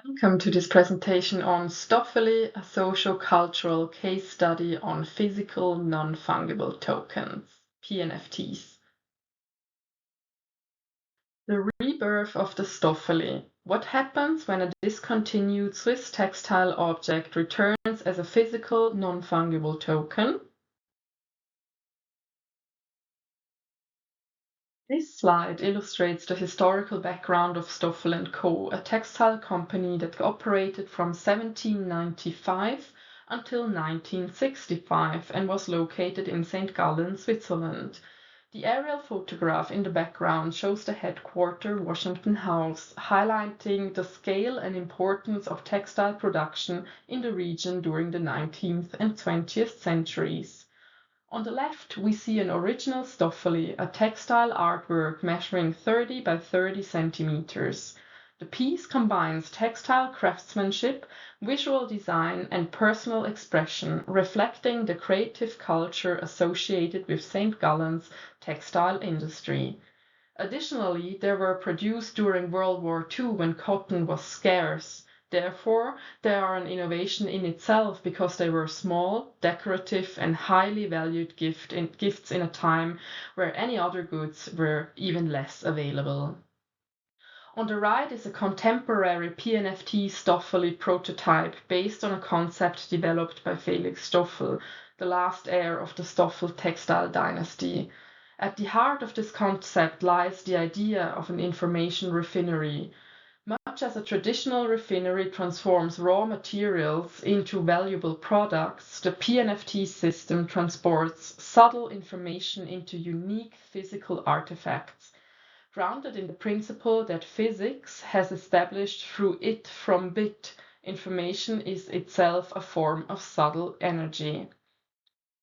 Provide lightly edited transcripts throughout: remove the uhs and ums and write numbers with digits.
Welcome to this presentation on Stoffeli, a socio-cultural case study on physical non-fungible tokens, PNFTs. The rebirth of the Stoffeli. What happens when a discontinued Swiss textile object returns as a physical non-fungible token? This slide illustrates the historical background of Stoffel & Co., a textile company that operated from 1795 until 1965 and was located in St. Gallen, Switzerland. The aerial photograph in the background shows the headquarters Washington House, highlighting the scale and importance of textile production in the region during the 19th and 20th centuries. On the left, we see an original Stoffeli, a textile artwork measuring 30 by 30 centimeters. The piece combines textile craftsmanship, visual design, and personal expression, reflecting the creative culture associated with St. Gallen's textile industry. Additionally, they were produced during World War II when cotton was scarce. Therefore, they are an innovation in itself because they were small, decorative, and highly valued gifts in a time where any other goods were even less available. On the right is a contemporary PNFT Stoffeli prototype based on a concept developed by Felix Stoffel, the last heir of the Stoffel textile dynasty. At the heart of this concept lies the idea of an information refinery. Much as a traditional refinery transforms raw materials into valuable products, the PNFT system transports subtle information into unique physical artifacts, grounded in the principle that physics has established through it from bit, information is itself a form of subtle energy.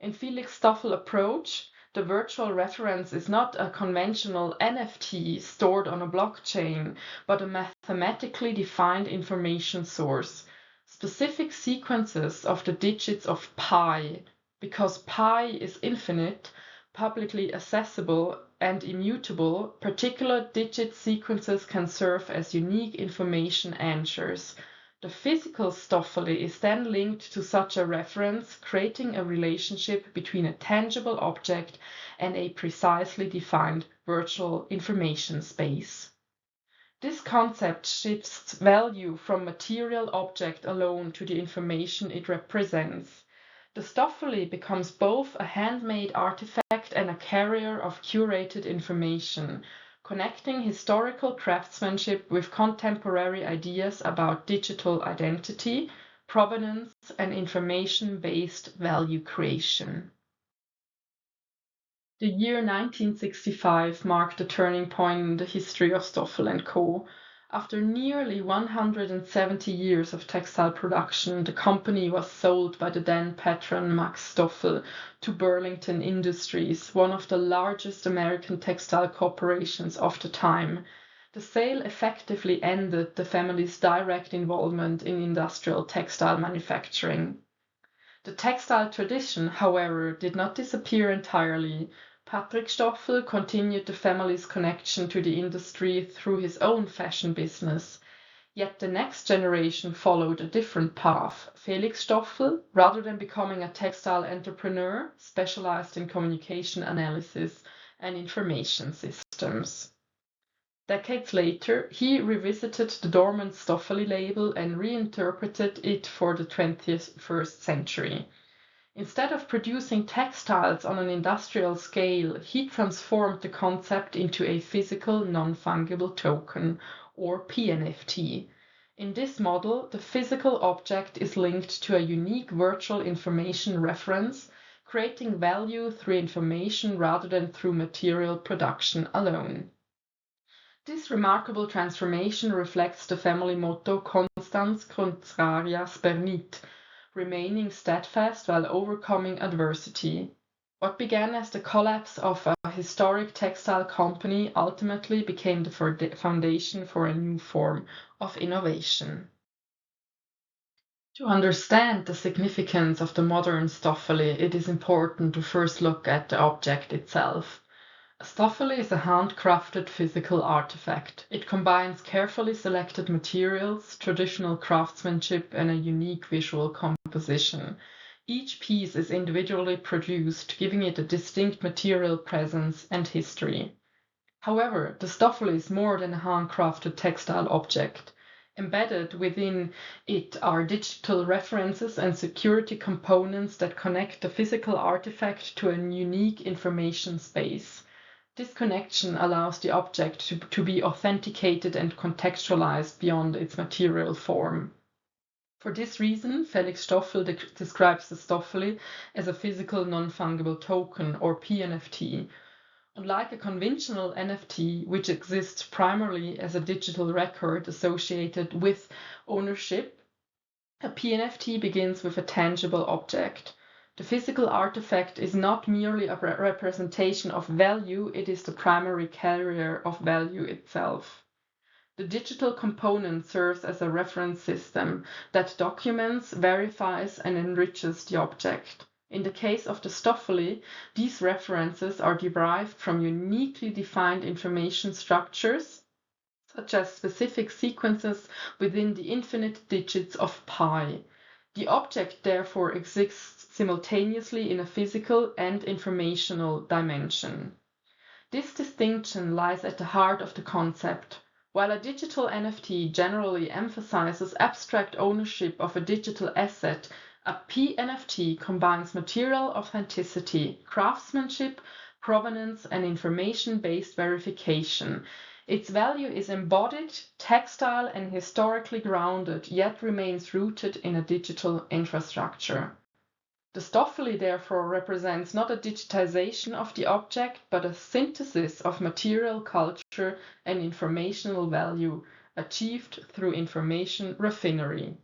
In Felix Stoffel's approach, the virtual reference is not a conventional NFT stored on a blockchain, but a mathematically defined information source. Specific sequences of the digits of pi, because pi is infinite, publicly accessible, and immutable, particular digit sequences can serve as unique information anchors. The physical Stoffeli is then linked to such a reference, creating a relationship between a tangible object and a precisely defined virtual information space. This concept shifts value from material object alone to the information it represents. The Stoffeli becomes both a handmade artifact and a carrier of curated information, connecting historical craftsmanship with contemporary ideas about digital identity, provenance, and information-based value creation. The year 1965 marked a turning point in the history of Stoffel & Co. After nearly 170 years of textile production, the company was sold by the then patron Max Stoffel to Burlington Industries, one of the largest American textile corporations of the time. The sale effectively ended the family's direct involvement in industrial textile manufacturing. The textile tradition, however, did not disappear entirely. Patrick Stoffel continued the family's connection to the industry through his own fashion business. Yet the next generation followed a different path. Felix Stoffel, rather than becoming a textile entrepreneur, specialized in communication analysis and information systems. Decades later, he revisited the dormant Stoffeli label and reinterpreted it for the 21st century. Instead of producing textiles on an industrial scale, he transformed the concept into a physical non-fungible token, or PNFT. In this model, the physical object is linked to a unique virtual information reference, creating value through information rather than through material production alone. This remarkable transformation reflects the family motto Constans contraria spernit, remaining steadfast while overcoming adversity. What began as the collapse of a historic textile company ultimately became the foundation for a new form of innovation. To understand the significance of the modern Stoffeli, it is important to first look at the object itself. Stoffeli is a handcrafted physical artifact. It combines carefully selected materials, traditional craftsmanship, and a unique visual composition. Each piece is individually produced, giving it a distinct material presence and history. However, the Stoffeli is more than a handcrafted textile object. Embedded within it are digital references and security components that connect the physical artifact to a unique information space. This connection allows the object to be authenticated and contextualized beyond its material form. For this reason, Felix Stoffel describes the Stoffeli as a physical non-fungible token, or PNFT. Unlike a conventional NFT, which exists primarily as a digital record associated with ownership, a PNFT begins with a tangible object. The physical artifact is not merely a representation of value, it is the primary carrier of value itself. The digital component serves as a reference system that documents, verifies, and enriches the object. In the case of the Stoffeli, these references are derived from uniquely defined information structures, such as specific sequences within the infinite digits of pi. The object therefore exists simultaneously in a physical and informational dimension. This distinction lies at the heart of the concept. While a digital NFT generally emphasizes abstract ownership of a digital asset, a PNFT combines material authenticity, craftsmanship, provenance, and information-based verification. Its value is embodied, textile, and historically grounded, yet remains rooted in a digital infrastructure. The Stoffeli therefore represents not a digitization of the object, but a synthesis of material culture and informational value, achieved through information raffinery.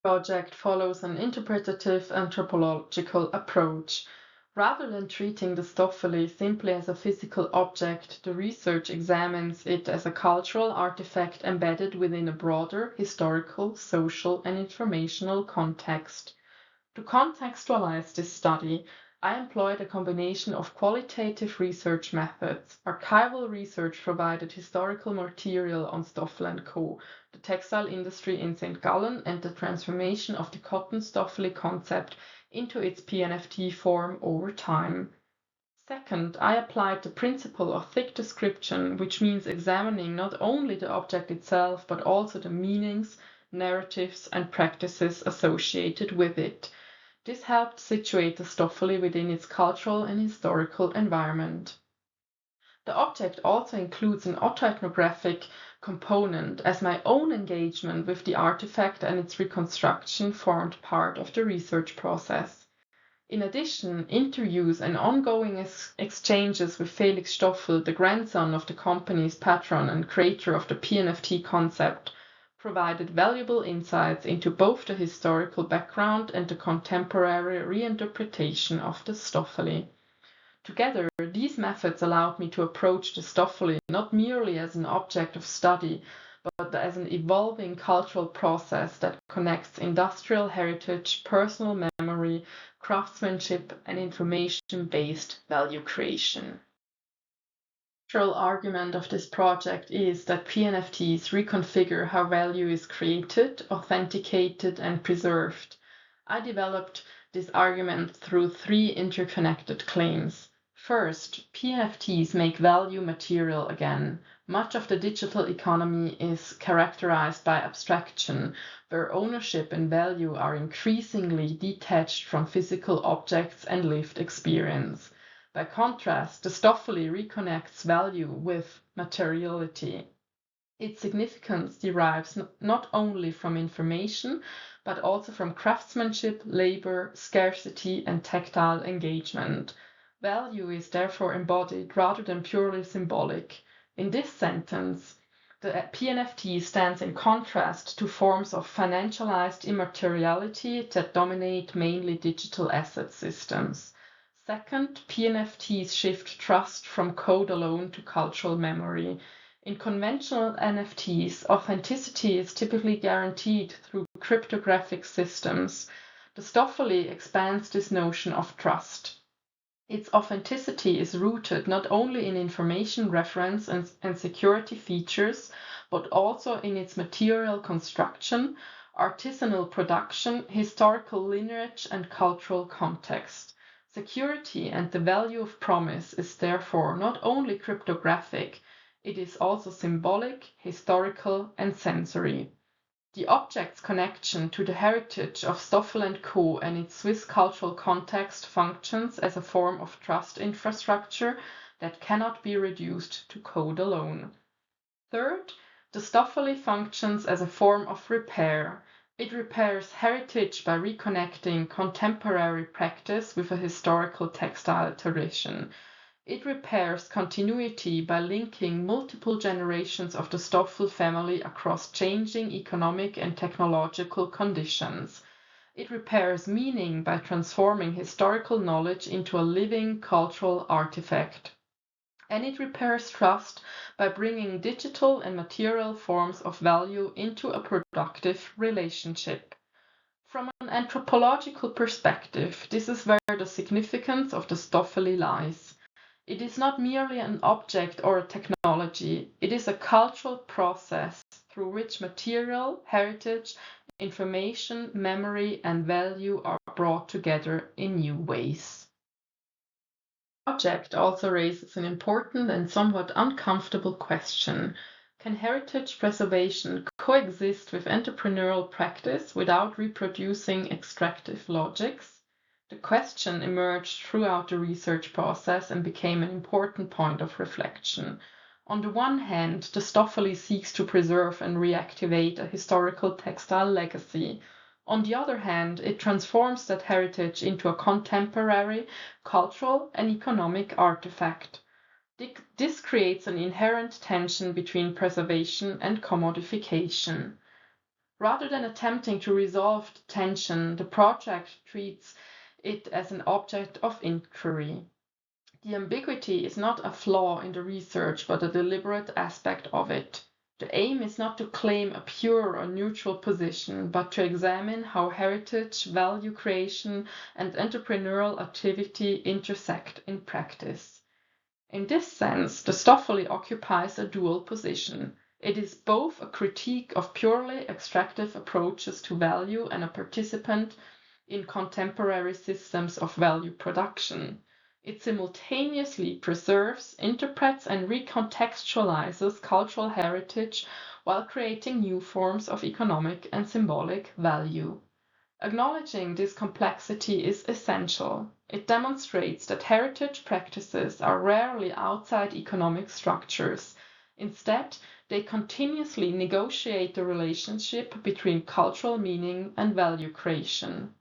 The project follows an interpretative anthropological approach. Rather than treating the Stoffeli simply as a physical object, the research examines it as a cultural artifact embedded within a broader historical, social, and informational context. To contextualize this study, I employed a combination of qualitative research methods. Archival research provided historical material on Stoffel & Co., the textile industry in St. Gallen, and the transformation of the cotton Stoffeli concept into its PNFT form over time. Second, I applied the principle of thick description, which means examining not only the object itself, but also the meanings, narratives, and practices associated with it. This helped situate the Stoffeli within its cultural and historical environment. The object also includes an autoethnographic component, as my own engagement with the artifact and its reconstruction formed part of the research process. In addition, interviews and ongoing exchanges with Felix Stoffel, the grandson of the company's patron and creator of the PNFT concept, provided valuable insights into both the historical background and the contemporary reinterpretation of the Stoffeli. Together, these methods allowed me to approach the Stoffeli not merely as an object of study, but as an evolving cultural process that connects industrial heritage, personal memory, craftsmanship, and information-based value creation. The central argument of this project is that PNFTs reconfigure how value is created, authenticated, and preserved. I developed this argument through three interconnected claims. First, PNFTs make value material again. Much of the digital economy is characterized by abstraction, where ownership and value are increasingly detached from physical objects and lived experience. By contrast, the Stoffeli reconnects value with materiality. Its significance derives not only from information, but also from craftsmanship, labor, scarcity, and tactile engagement. Value is therefore embodied rather than purely symbolic. In this sentence, the PNFT stands in contrast to forms of financialized immateriality that dominate mainly digital asset systems. Second, PNFTs shift trust from code alone to cultural memory. In conventional NFTs, authenticity is typically guaranteed through cryptographic systems. The Stoffeli expands this notion of trust. Its authenticity is rooted not only in information reference and security features, but also in its material construction, artisanal production, historical lineage, and cultural context. Security and the value of promise is therefore not only cryptographic, it is also symbolic, historical, and sensory. The object's connection to the heritage of Stoffel & Co. and its Swiss cultural context functions as a form of trust infrastructure that cannot be reduced to code alone. Third, the Stoffeli functions as a form of repair. It repairs heritage by reconnecting contemporary practice with a historical textile tradition. It repairs continuity by linking multiple generations of the Stoffel family across changing economic and technological conditions. It repairs meaning by transforming historical knowledge into a living cultural artifact. And it repairs trust by bringing digital and material forms of value into a productive relationship. From an anthropological perspective, this is where the significance of the Stoffeli lies. It is not merely an object or a technology, it is a cultural process through which material, heritage, information, memory, and value are brought together in new ways. The project also raises an important and somewhat uncomfortable question. Can heritage preservation coexist with entrepreneurial practice without reproducing extractive logics? The question emerged throughout the research process and became an important point of reflection. On the one hand, the Stoffeli seeks to preserve and reactivate a historical textile legacy. On the other hand, it transforms that heritage into a contemporary, cultural, and economic artifact. This creates an inherent tension between preservation and commodification. Rather than attempting to resolve the tension, the project treats it as an object of inquiry. The ambiguity is not a flaw in the research, but a deliberate aspect of it. The aim is not to claim a pure or neutral position, but to examine how heritage, value creation, and entrepreneurial activity intersect in practice. In this sense, the Stoffeli occupies a dual position. It is both a critique of purely extractive approaches to value and a participant in contemporary systems of value production. It simultaneously preserves, interprets, and recontextualizes cultural heritage while creating new forms of economic and symbolic value. Acknowledging this complexity is essential. It demonstrates that heritage practices are rarely outside economic structures. Instead, they continuously negotiate the relationship between cultural meaning and value creation.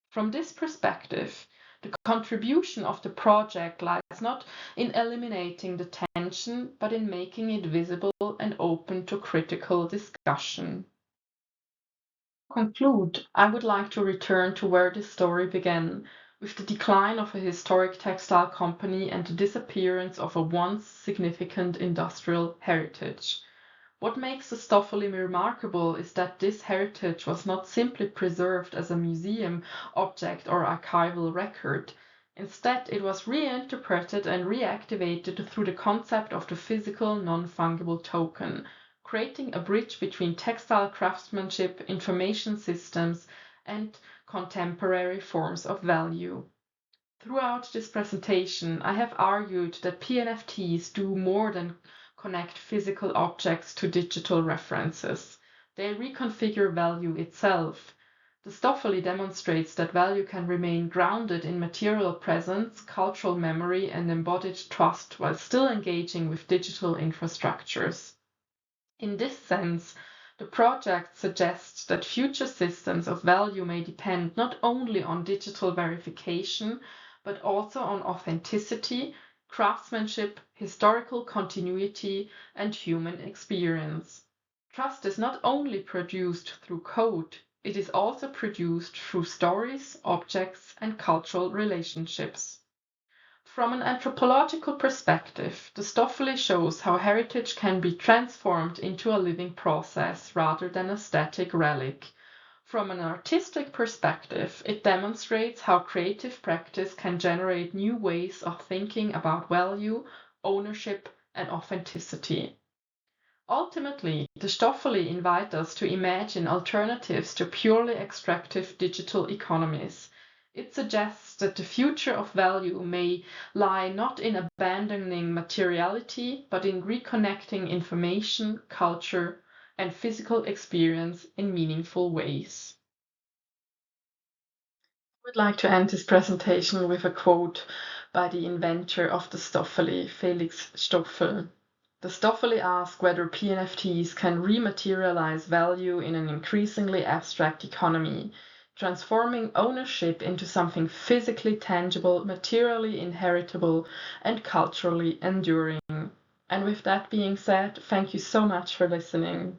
From this perspective, the contribution of the project lies not in eliminating the tension, but in making it visible and open to critical discussion. To conclude, I would like to return to where this story began, with the decline of a historic textile company and the disappearance of a once significant industrial heritage. What makes the Stoffeli remarkable is that this heritage was not simply preserved as a museum object or archival record. Instead, it was reinterpreted and reactivated through the concept of the physical non-fungible token, creating a bridge between textile craftsmanship, information systems, and contemporary forms of value. Throughout this presentation, I have argued that PNFTs do more than connect physical objects to digital references. They reconfigure value itself. The Stoffeli demonstrates that value can remain grounded in material presence, cultural memory, and embodied trust while still engaging with digital infrastructures. In this sense, the project suggests that future systems of value may depend not only on digital verification, but also on authenticity, craftsmanship, historical continuity, and human experience. Trust is not only produced through code, it is also produced through stories, objects, and cultural relationships. From an anthropological perspective, the Stoffeli shows how heritage can be transformed into a living process rather than a static relic. From an artistic perspective, it demonstrates how creative practice can generate new ways of thinking about value, ownership, and authenticity. Ultimately, the Stoffeli invite us to imagine alternatives to purely extractive digital economies. It suggests that the future of value may lie not in abandoning materiality, but in reconnecting information, culture, and physical experience in meaningful ways. I would like to end this presentation with a quote by the inventor of the Stoffeli, Felix Stoffel. The Stoffeli ask whether PNFTs can rematerialize value in an increasingly abstract economy, transforming ownership into something physically tangible, materially inheritable, and culturally enduring. And with that being said, thank you so much for listening.